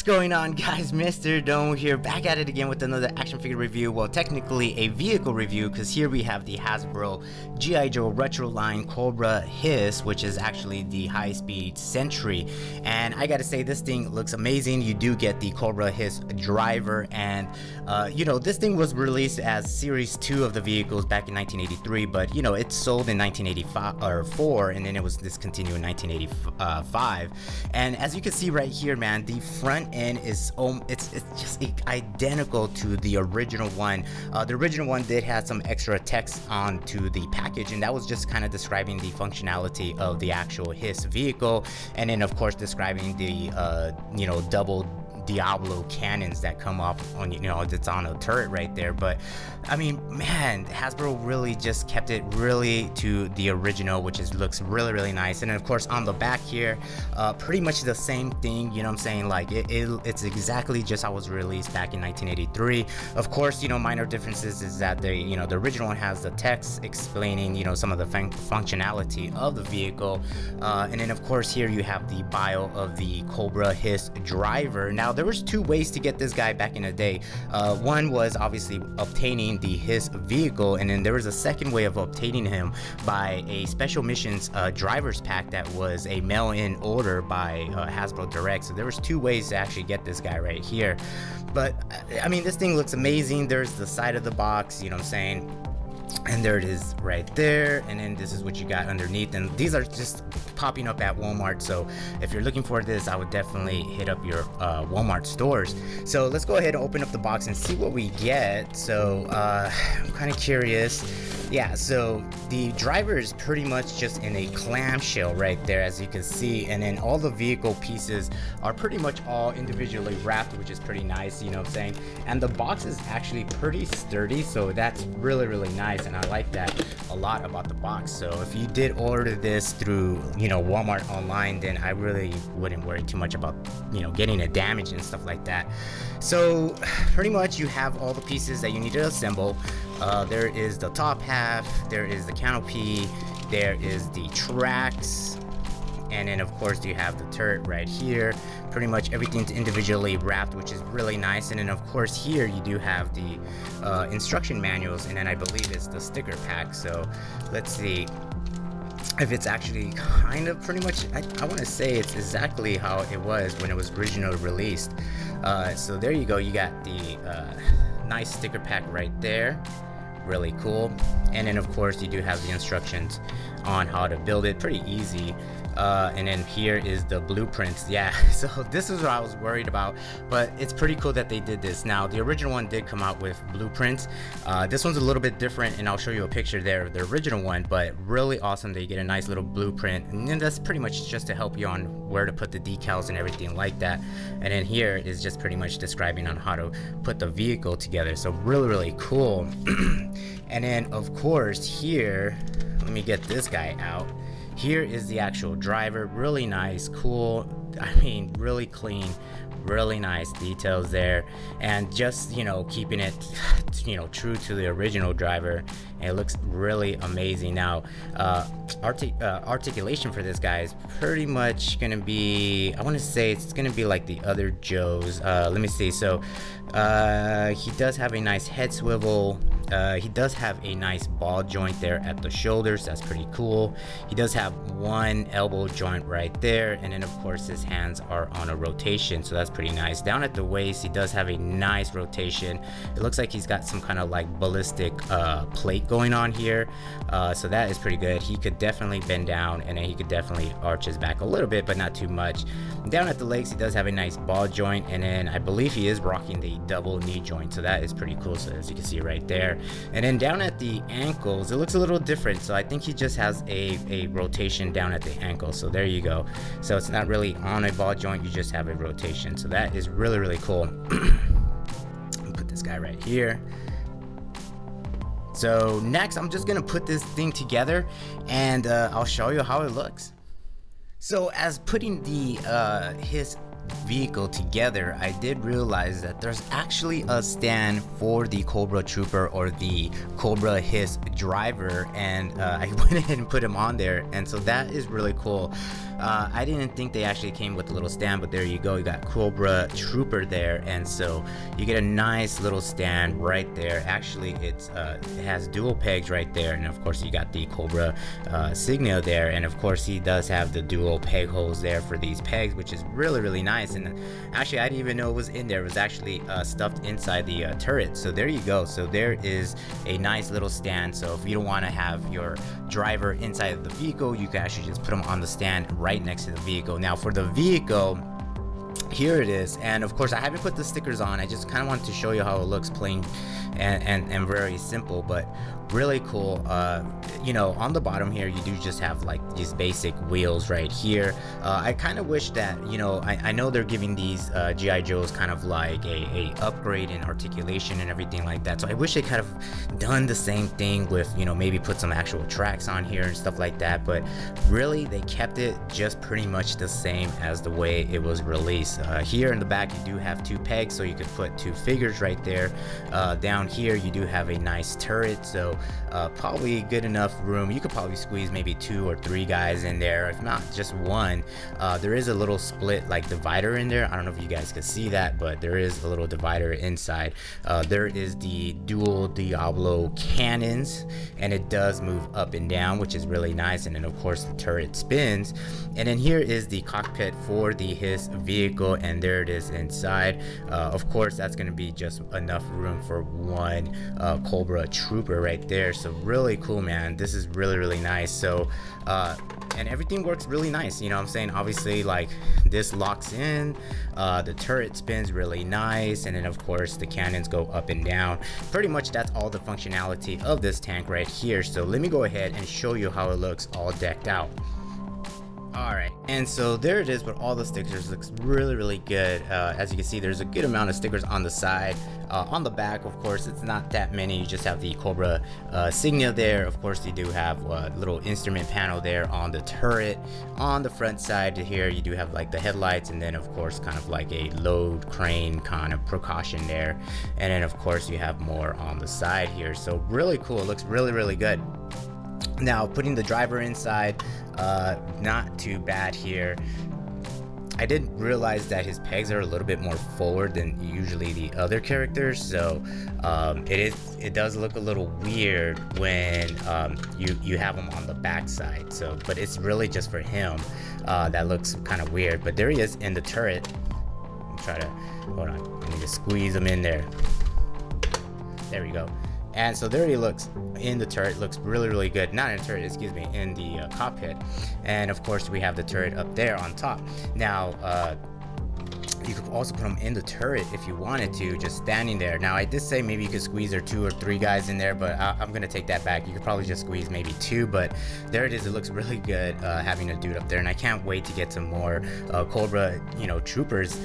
going on, guys? Mr. Domo here, back at it again with another action figure review. Well, technically a vehicle review, because here we have the Hasbro G.I. Retro Line Cobra H.I.S.S, which is actually the high-speed Sentry. And I gotta say, this thing looks amazing. You do get the Cobra H.I.S driver, and you know, this thing was released as Series 2 of the vehicles back in 1983, but you know, it sold in 1985 or 4, and then it was discontinued in 1985. And as you can see right here, man, the front end is it's just identical to the original one. The original one did have some extra text onto the package, and that was just kind of describing the functionality of the actual H.I.S vehicle, and then of course describing the you know, double Diablo cannons that come up on, you know, it's on a turret right there. But I mean, man, Hasbro really just kept it really to the original, which is looks really nice. And then of course on the back here, pretty much the same thing, you know what I'm saying, like it's exactly just how it was released back in 1983. Of course, you know, minor differences is that the, you know, the original one has the text explaining, you know, some of the functionality of the vehicle, and then of course here you have the bio of the Cobra H.I.S driver. Now there was two ways to get this guy back in the day. One was obviously obtaining the H.I.S vehicle, and then there was a second way of obtaining him by a special missions drivers pack that was a mail-in order by Hasbro Direct. So there was two ways to actually get this guy right here. But I mean, this thing looks amazing. There's the side of the box, you know what I'm saying, and there it is right there, and then this is what you got underneath, and these are just popping up at Walmart. So if you're looking for this, I would definitely hit up your Walmart stores. So let's go ahead and open up the box and see what we get. So I'm kind of curious. Yeah, so the driver is pretty much just in a clamshell right there, as you can see, and then all the vehicle pieces are pretty much all individually wrapped, which is pretty nice, you know what I'm saying. And the box is actually pretty sturdy, so that's really nice, and I like that a lot about the box. So if you did order this through, you know, Walmart online, then I really wouldn't worry too much about, you know, getting it damaged and stuff like that. So pretty much you have all the pieces that you need to assemble. There is the top half, there is the canopy, there is the tracks, and then of course you have the turret right here. Pretty much everything's individually wrapped, which is really nice. And then of course here you do have the instruction manuals, and then I believe it's the sticker pack. So let's see if it's actually kind of pretty much, I want to say it's exactly how it was when it was originally released. So there you go, you got the nice sticker pack right there, really cool. And then of course you do have the instructions on how to build it, pretty easy. And then here is the blueprints. Yeah, so this is what I was worried about, but it's pretty cool that they did this. Now the original one did come out with blueprints. This one's a little bit different, and I'll show you a picture there of the original one, but really awesome that you get a nice little blueprint, and then that's pretty much just to help you on where to put the decals and everything like that. And then here is just pretty much describing on how to put the vehicle together, so really cool. And then of course here, let me get this guy out. Here is the actual driver, really nice, cool, I mean really clean, really nice details there, and just, you know, keeping it, you know, true to the original driver, and it looks really amazing. Now articulation for this guy is pretty much gonna be, I want to say it's gonna be like the other Joes. Let me see. So he does have a nice head swivel. He does have a nice ball joint there at the shoulders, that's pretty cool. He does have one elbow joint right there, and then of course his hands are on a rotation, so that's pretty nice. Down at the waist he does have a nice rotation. It looks like he's got some kind of like ballistic plate going on here, so that is pretty good. He could definitely bend down, and then he could definitely arch his back a little bit, but not too much. Down at the legs he does have a nice ball joint, and then I believe he is rocking the double knee joint, so that is pretty cool. So as you can see right there, and then down at the ankles it looks a little different, so I think he just has a rotation down at the ankle. So there you go, so it's not really on a ball joint, you just have a rotation, so that is really cool. Put this guy right here. So next I'm just gonna put this thing together, and I'll show you how it looks. So as putting the his vehicle together, I did realize that there's actually a stand for the Cobra Trooper or the Cobra H.I.S driver, and I went ahead and put him on there, and so that is really cool. I didn't think they actually came with a little stand, but there you go. You got Cobra Trooper there, and so you get a nice little stand right there. Actually, it has dual pegs right there, and of course you got the Cobra Signia there, and of course he does have the dual peg holes there for these pegs, which is really nice. And actually, I didn't even know it was in there. It was actually stuffed inside the turret. So there you go. So there is a nice little stand. So if you don't want to have your driver inside of the vehicle, you can actually just put them on the stand right next to the vehicle. Now for the vehicle, here it is, and of course I haven't put the stickers on. I just kind of wanted to show you how it looks plain and very simple, but really cool. You know, on the bottom here you do just have like these basic wheels right here. I kind of wish that, you know, I know they're giving these G.I. Joes kind of like a upgrade in articulation and everything like that, so I wish they kind of done the same thing with, you know, maybe put some actual tracks on here and stuff like that, but really they kept it just pretty much the same as the way it was released. Here in the back you do have 2 pegs, so you could put 2 figures right there. Down here you do have a nice turret, so probably good enough room. You could probably squeeze maybe 2 or 3 guys in there, if not just 1. There is a little split like divider in there. I don't know if you guys can see that, but there is a little divider inside. There is the dual Diablo cannons, and it does move up and down, which is really nice. And then of course the turret spins, and then here is the cockpit for the H.I.S.S vehicle, and there it is inside. Of course that's going to be just enough room for 1 Cobra Trooper right there. So really cool, man. This is really nice. So and everything works really nice, you know what I'm saying? Obviously, like, this locks in, the turret spins really nice, and then of course the cannons go up and down. Pretty much that's all the functionality of this tank right here. So let me go ahead and show you how it looks all decked out. Alright, and so there it is with all the stickers. Looks really good. As you can see, there's a good amount of stickers on the side. On the back, of course, it's not that many. You just have the Cobra Signia there. Of course, you do have a little instrument panel there on the turret. On the front side here, you do have like the headlights, and then of course kind of like a load crane kind of precaution there. And then of course you have more on the side here. So really cool. It looks really good. Now putting the driver inside, not too bad here. I did realize that his pegs are a little bit more forward than usually the other characters, so it does look a little weird when you have him on the back side. So, but it's really just for him that looks kind of weird. But there he is in the turret. Try to hold on. I need to squeeze him in there. There we go. And so there he looks in the turret. Looks really good. Not in the turret, excuse me, in the cockpit. And of course we have the turret up there on top. Now you could also put him in the turret if you wanted to, just standing there. Now I did say maybe you could squeeze 2 or 3 guys in there, but I'm gonna take that back. You could probably just squeeze maybe 2, but there it is. It looks really good having a dude up there, and I can't wait to get some more Cobra, you know, troopers,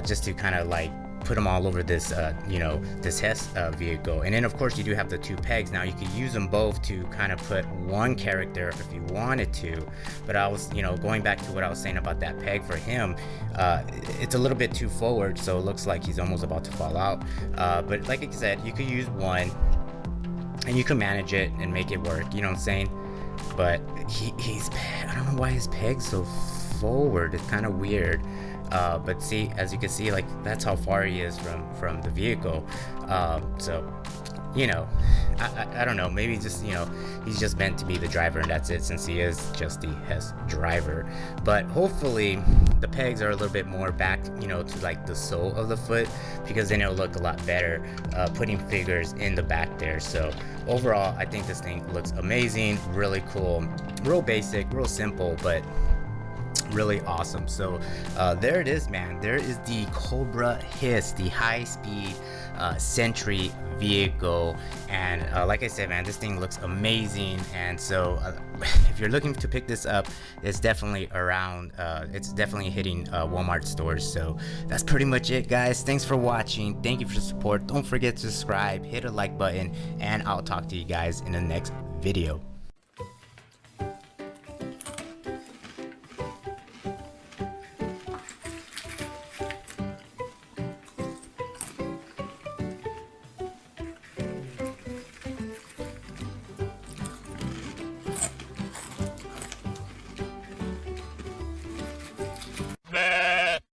just to kind of like put them all over this you know, this H.I.S.S vehicle. And then of course you do have the 2 pegs. Now you could use them both to kind of put 1 character if you wanted to, but I was, you know, going back to what I was saying about that peg for him, it's a little bit too forward, so it looks like he's almost about to fall out. But like I said, you could use 1 and you can manage it and make it work, you know what I'm saying? But he's, I don't know why his peg's so forward. It's kind of weird. But see, as you can see, like, that's how far he is from the vehicle. So, you know, I don't know, maybe just, you know, he's just meant to be the driver, and that's it, since he is just the H.I.S.S driver. But hopefully the pegs are a little bit more back, you know, to like the sole of the foot, because then it'll look a lot better putting figures in the back there. So overall, I think this thing looks amazing, really cool, real basic, real simple, but really awesome. So there it is, man. There is the Cobra H.I.S.S, the high-speed sentry vehicle, and like I said, man, this thing looks amazing. And so if you're looking to pick this up, it's definitely around, it's definitely hitting Walmart stores. So that's pretty much it, guys. Thanks for watching. Thank you for the support. Don't forget to subscribe, hit a like button, and I'll talk to you guys in the next video.